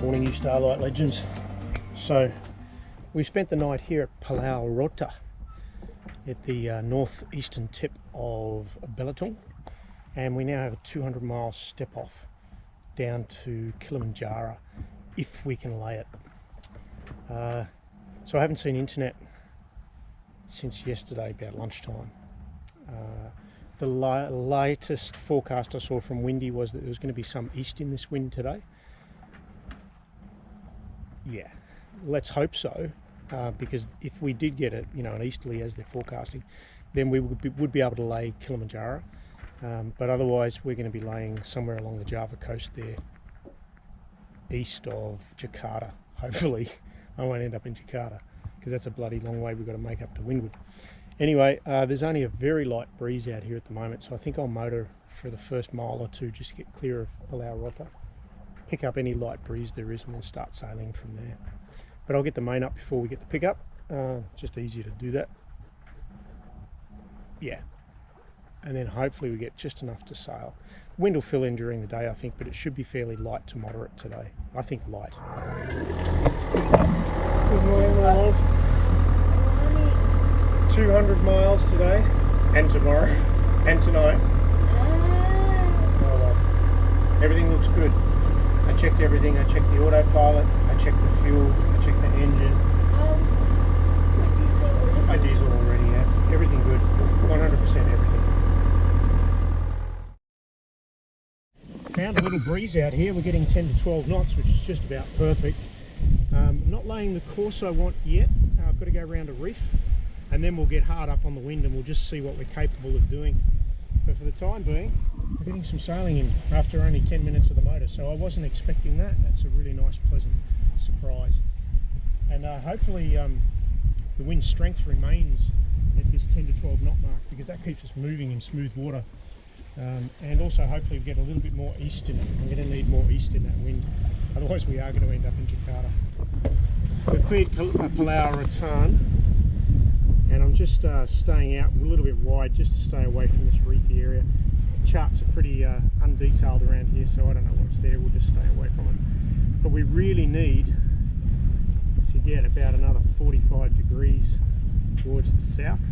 Morning, you Starlight Legends. So we spent the night here at Pulau Rota at the northeastern tip of Belitung, and we now have a 200-mile step off down to Karimanjawa if we can lay it. So I haven't seen internet since yesterday about lunchtime. The latest forecast I saw from Windy was that there was going to be some east in this wind today. Yeah, let's hope so, because if we did get it, an easterly as they're forecasting, then we would be able to lay Karimanjawa. But otherwise we're going to be laying somewhere along the Java coast there, east of Jakarta. Hopefully I won't end up in Jakarta, because that's a bloody long way we've got to make up to windward. Anyway, there's only a very light breeze out here at the moment, so I think I'll motor for the first mile or two just to get clear of Pulau Rota, pick up any light breeze there is, and then start sailing from there. But I'll get the main up before we get the pickup. Just easier to do that. Yeah, and then hopefully we get just enough to sail. Wind will fill in during the day, I think, but it should be fairly light to moderate today. I think light. Good morning, my love. 200 miles today, and tomorrow, and tonight. Oh well. Everything looks good. I checked everything. I checked the autopilot, I checked the fuel, I checked the engine. My diesel already, yeah. Everything good. 100% everything. Found a little breeze out here. We're getting 10 to 12 knots, which is just about perfect. Not laying the course I want yet. I've got to go around a reef, and then we'll get hard up on the wind and we'll just see what we're capable of doing. But for the time being, we're getting some sailing in after only 10 minutes of the motor, so I wasn't expecting that. That's a really nice, pleasant surprise. And hopefully the wind strength remains at this 10 to 12 knot mark, because that keeps us moving in smooth water. And also hopefully we get a little bit more east in it. We're going to need more east in that wind, otherwise we are going to end up in Jakarta. We've cleared Pulau Rota, and I'm just staying out a little bit wide just to stay away from this reefy area. Charts are pretty undetailed around here, so I don't know what's there. We'll just stay away from it. But we really need to get about another 45 degrees towards the south.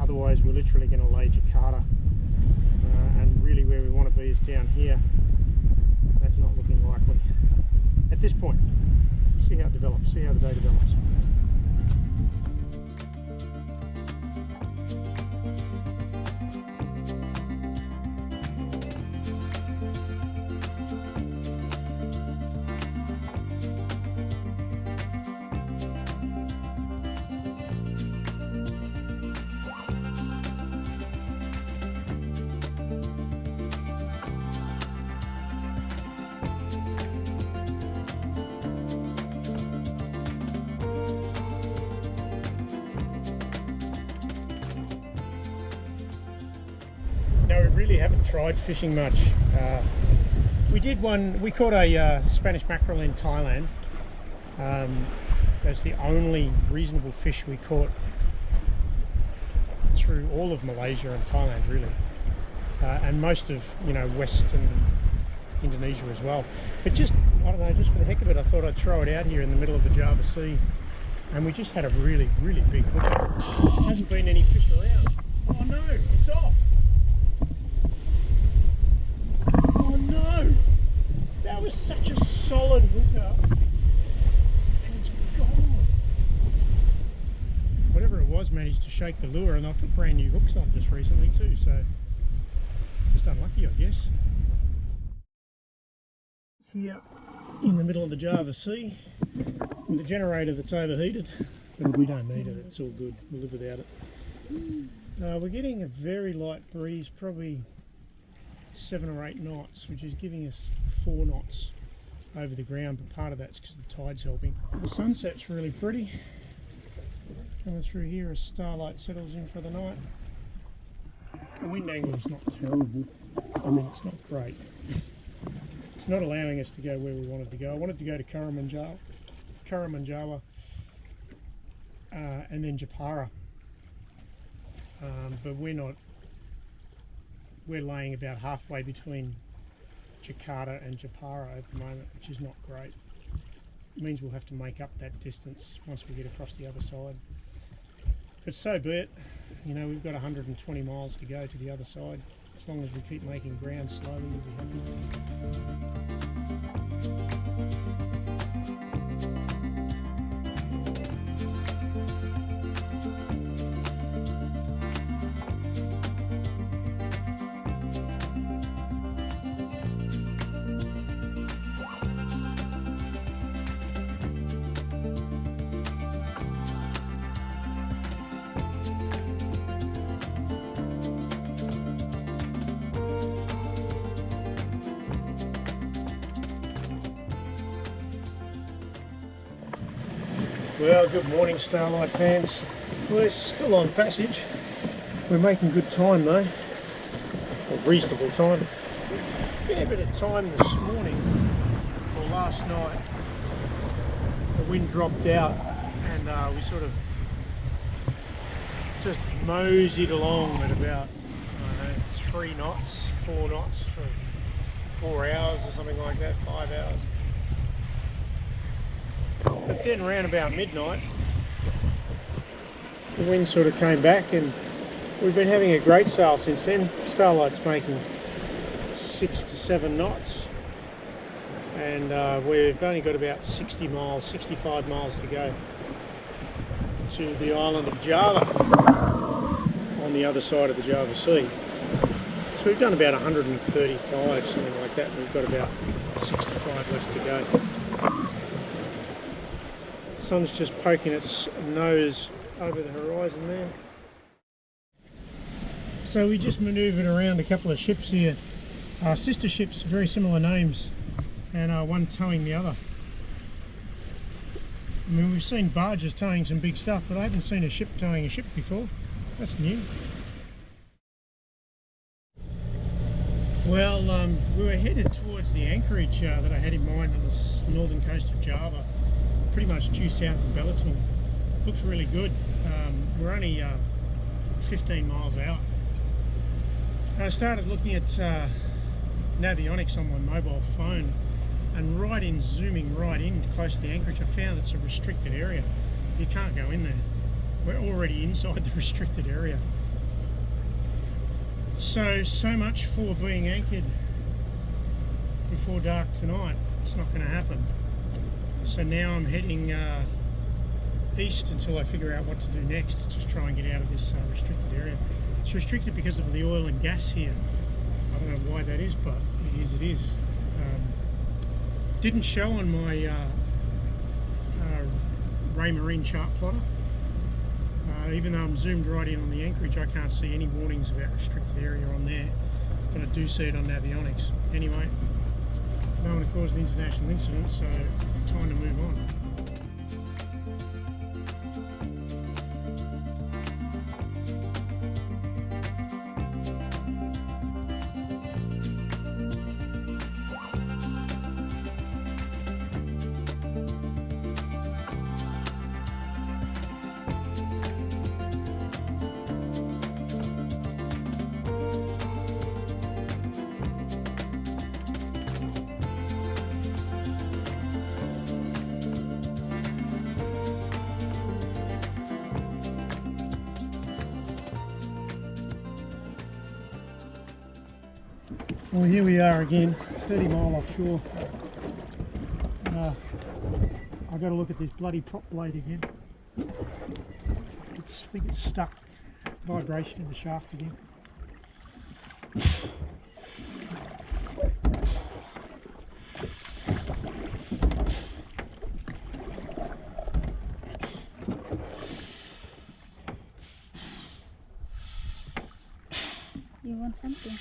Otherwise we're literally going to lay Jakarta, and really where we want to be is down here. That's not looking likely at this point. See how it develops, see how the day develops. No, we really haven't tried fishing much. We did one, we caught a Spanish mackerel in Thailand. That's the only reasonable fish we caught through all of Malaysia and Thailand, really. And most of, Western Indonesia as well. But just, I don't know, just for the heck of it, I thought I'd throw it out here in the middle of the Java Sea. And we just had a really, really big hook. There hasn't been any fish around. Oh no, it's off. Oh no! That was such a solid hooker, and it's gone. Whatever it was managed to shake the lure, and I put brand new hooks on just recently too, so just unlucky, I guess. Here in the middle of the Java Sea with a generator that's overheated, but we don't need it, it's all good, we'll live without it. We're getting a very light breeze, probably 7 or 8 knots, which is giving us 4 knots over the ground, but part of that's because the tide's helping. The sunset's really pretty. Coming through here as starlight settles in for the night. The wind angle is not terrible. I mean, it's not great. It's not allowing us to go where we wanted to go. I wanted to go to Karimanjawa and then Jepara. But we're laying about halfway between Jakarta and Jepara at the moment, which is not great. It means we'll have to make up that distance once we get across the other side. But so be it. You know, we've got 120 miles to go to the other side. As long as we keep making ground slowly, we'll be happy. Well, good morning Starlight fans. We're still on passage. We're making good time though, or reasonable time. Fair bit of time this morning, or last night. The wind dropped out and we sort of just moseyed along at about, I don't know, 3 knots, 4 knots for 4 hours or something like that, 5 hours. But then around about midnight, the wind sort of came back and we've been having a great sail since then. Starlight's making 6 to 7 knots and we've only got about 60 miles, 65 miles to go to the island of Java on the other side of the Java Sea. So we've done about 135, something like that. We've got about 65 left to go. Sun's just poking its nose over the horizon there. So we just manoeuvred around a couple of ships here, sister ships, very similar names, and one towing the other. I mean, we've seen barges towing some big stuff, but I haven't seen a ship towing a ship before. That's new. Well, we were headed towards the anchorage that I had in mind on the northern coast of Java. Pretty much due south of Belitung. Looks really good. We're only 15 miles out. And I started looking at navionics on my mobile phone, and zooming right in close to the anchorage, I found it's a restricted area. You can't go in there. We're already inside the restricted area. So much for being anchored before dark tonight. It's not going to happen. So now I'm heading east until I figure out what to do next, just try and get out of this restricted area. It's restricted because of the oil and gas here. I don't know why that is, but it is, it is. Didn't show on my Ray Marine chart plotter. Even though I'm zoomed right in on the anchorage, I can't see any warnings about restricted area on there, but I do see it on navionics. Anyway, I don't want to cause an international incident, so time to move on. Well, here we are again, 30 mile offshore. I've got to look at this bloody prop blade again. I think it's stuck. Vibration in the shaft again. You want something?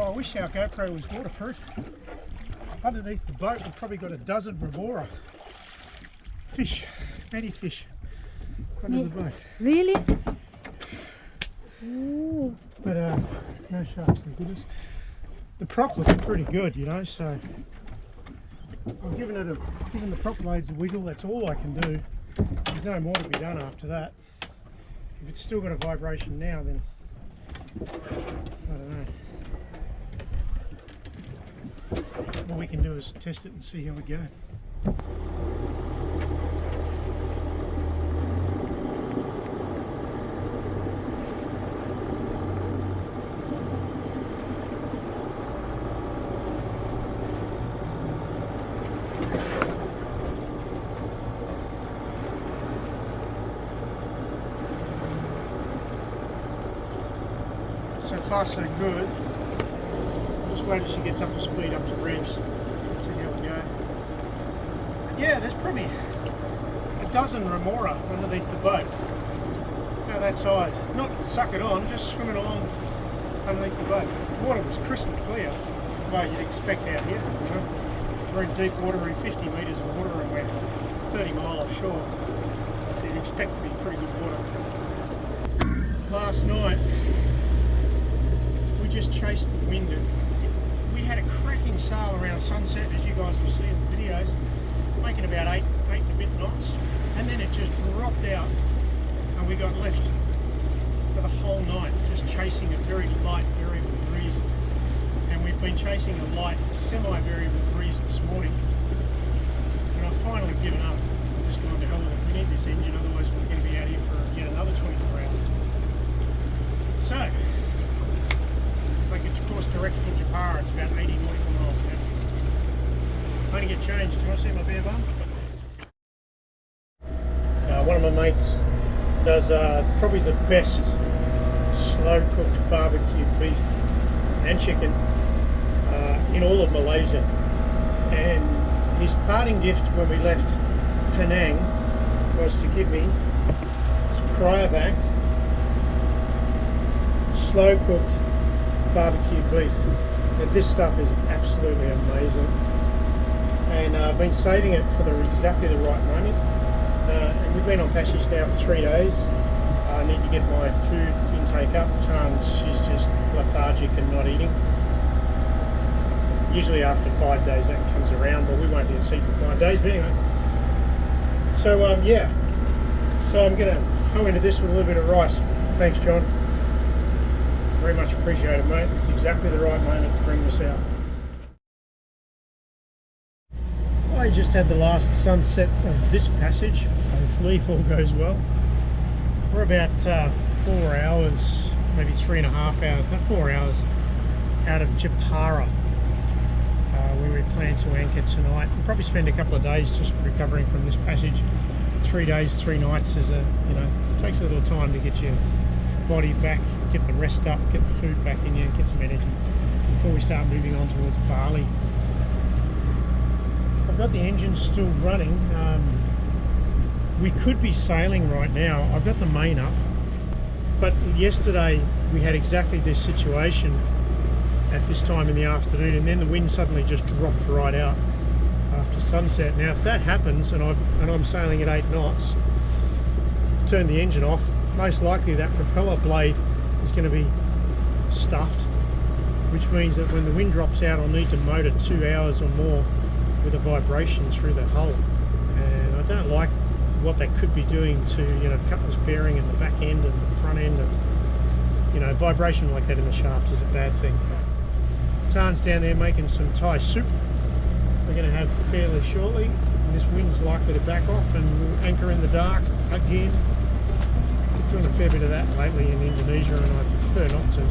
I wish our GoPro was waterproof. Underneath the boat we've probably got a dozen remora fish, many fish under the boat. Really? Ooh. But no sharks, thank goodness. The prop looks pretty good, you know, so I've given the prop blades a wiggle. That's all I can do. There's no more to be done after that. If it's still got a vibration now, then I don't know. All we can do is test it and see how we go. So far so good. Just wait till she gets up to speed, up to revs. Let's see how we go. But yeah, there's probably a dozen remora underneath the boat. About that size. Not suck it on, just swimming along underneath the boat. The water was crystal clear, like you'd expect out here. You know? We're in deep water, we're in 50 metres of water and we're 30 mile offshore. So you'd expect to be pretty good water. Last night, we just chased the wind. We had a cracking sail around sunset, as you guys will see in the videos, making about 8 and a bit knots, and then it just dropped out and we got left for the whole night just chasing a very light variable breeze. And we've been chasing a light semi-variable breeze this morning, and I've finally given up. I've just gone to hell with it. We need this engine, otherwise we're going to be out here for yet another 24 hours. So make it course direct for Jepara. It's about 80 nautical miles now. Only get changed. Do you want to see my bare bum? One of my mates does probably the best slow cooked barbecue beef and chicken in all of Malaysia. And his parting gift when we left Penang was to give me some cryovac slow cooked barbecue beef. Now, this stuff is absolutely amazing, and I've been saving it for exactly the right moment. And we've been on passage now for 3 days. I need to get my food intake up. Tans, she's just lethargic and not eating. Usually after 5 days that comes around, but we won't be at sea for 5 days. But anyway, so yeah, so I'm going to go into this with a little bit of rice. Thanks, John. Very much appreciated, mate. It's exactly the right moment to bring this out. I just had the last sunset of this passage. Hopefully, if all goes well. We're about 4 hours, maybe 3.5 hours, not 4 hours, out of Jepara, where we plan to anchor tonight. We'll probably spend a couple of days just recovering from this passage. 3 days, 3 nights is it takes a little time to get your body back, get the rest up, get the food back in you, and get some energy before we start moving on towards Bali. I've got the engine still running. We could be sailing right now. I've got the main up, but yesterday we had exactly this situation at this time in the afternoon, and then the wind suddenly just dropped right out after sunset. Now if that happens and I'm sailing at 8 knots, turn the engine off, most likely that propeller blade is going to be stuffed, which means that when the wind drops out I'll need to motor 2 hours or more with a vibration through the hull, and I don't like what that could be doing to cutlass bearing in the back end and the front end, and vibration like that in the shaft is a bad thing. Tan's down there making some Thai soup we're going to have fairly shortly, and this wind's likely to back off and we'll anchor in the dark again. Doing a fair bit of that lately in Indonesia, and I prefer not to.